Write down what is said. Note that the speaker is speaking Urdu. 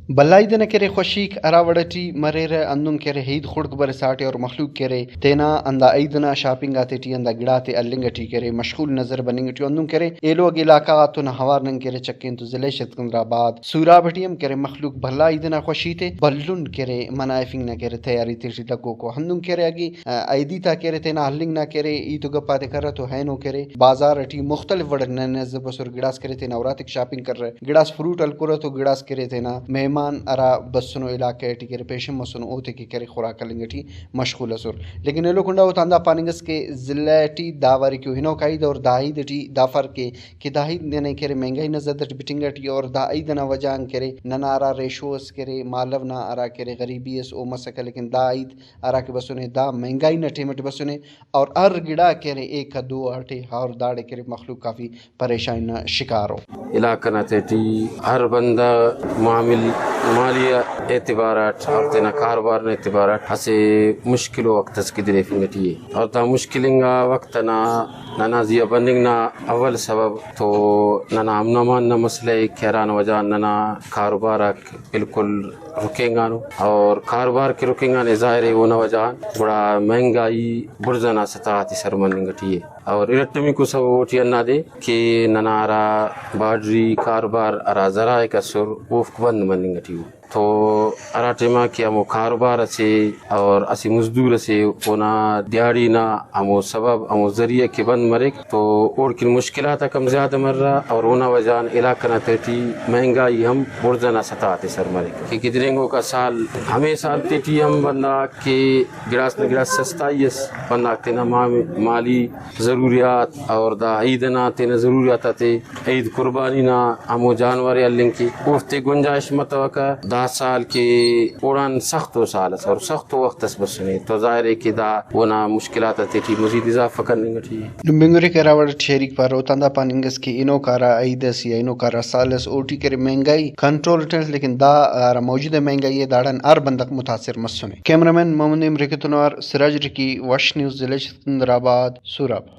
بلائی دن کرے خوشیک اراوڑٹی مریر اندن کرے ہید خڑک بر ساٹے اور مخلوق کرے تینا اندا ایدنا شاپنگ آتے ٹی اندا گڑاتے النگٹی کرے مشغول نظر بننگٹی اندن کرے ایلو اگ علاقہ آتون ہوار ننگ کرے چکین تو ضلع شتکندرآباد سورا بٹیم کرے مخلوق بلائی دنا خوشیتے بلن کرے منائفنگ نہ کرے تیاری تیشی لگو کو ہندن کرے اگی ایدی تا کرے تینا ہلنگ نہ کرے ای تو گپاتے کر رہا تو ہینو کرے بازار اٹی مختلف وڑ نظر بسر گڑاس کرے تینا اوراتک شاپنگ کر رہے گڑاس فروٹ الکورا تو گڑاس کرے تینا مہمان ارا بسنو علاقے ٹی کرے پیشم مسنو اوتے کی کرے خوراک لنگٹی مشغول اسر لیکن ایلو کنڈا او تاندا پاننگس کے ضلع ٹی داواری کیو ہنو کاید اور داہید ٹی دافر کے کہ داہید نے کرے مہنگائی نظر دٹ بٹنگٹی اور دا ایدنا وجان کرے ننا ارا ریشوس کرے مالو نہ ارا کرے غریبی اس او مسکا لیکن دا عید ارا کے بسنے دا مہنگائی نہ ٹیمٹ بسنے اور ار گڑا کرے ایک دو اٹے اور داڑے کرے مخلوق کافی پریشانی نہ شکار ہو علاقہ نہ ٹی ہر بندہ معامل مالی اعتبارات اور تینا کاروبار نے اعتبارات ہسے مشکل وقت اس کی درے فنگٹی اور تا مشکلنگا وقت ننا زیا بندنگ نا اول سبب تو ننا امنمان نہ مسئلہ کیران وجان ننا کاروبار بالکل رکیں گا نو اور کاروبار کے رکیں گا ظاہر ہے وہ نہ وجان بڑا مہنگائی برزنا سطاعتی سرمنگٹی ہے اور ارٹمی کو سب ووٹی انا دے کہ ننارا باڈری کاروبار ارا ذرائع کا سر وفق بند مننگٹی ہو تو ارا ٹیما کہ ہمو کاروبار سے اور اسی مزدور سے اونا دیاڑی نا ہمو سبب ہمو ذریعہ کے بند مرک تو اور کی مشکلات کم زیادہ مر رہا اور اونا وجان علاقہ نا تیٹی مہنگائی ہم برزنا سطاعتی سر مرک کہ گدرنگوں کا سال ہمیں سال تیٹی ہم بندہ کہ گراس نگراس سستائیس بندہ تینا مالی ضروریات اور دا عیدنا تینا ضروریات تے عید قربانی نا ہمو جانور اللہ کی افتے گنجائش متوقع دا سال کے اڑان سخت و سال اور سخت وقت اس بسنے تو ظاہر ہے کہ دا ونا مشکلات تیٹی مزید اضافہ کرنے گٹھی بنگوری کراوڑ شیریک پر اوتاندا پاننگس کی انو کارا ایدس یا انو کارا سالس اوٹی کرے مہنگائی کنٹرول ٹنس لیکن دا موجود مہنگائی داڑن ار بندق متاثر مسنے کیمرامین محمد امرکتنوار سراج رکی وش نیوز ضلع سکندرآباد سوراب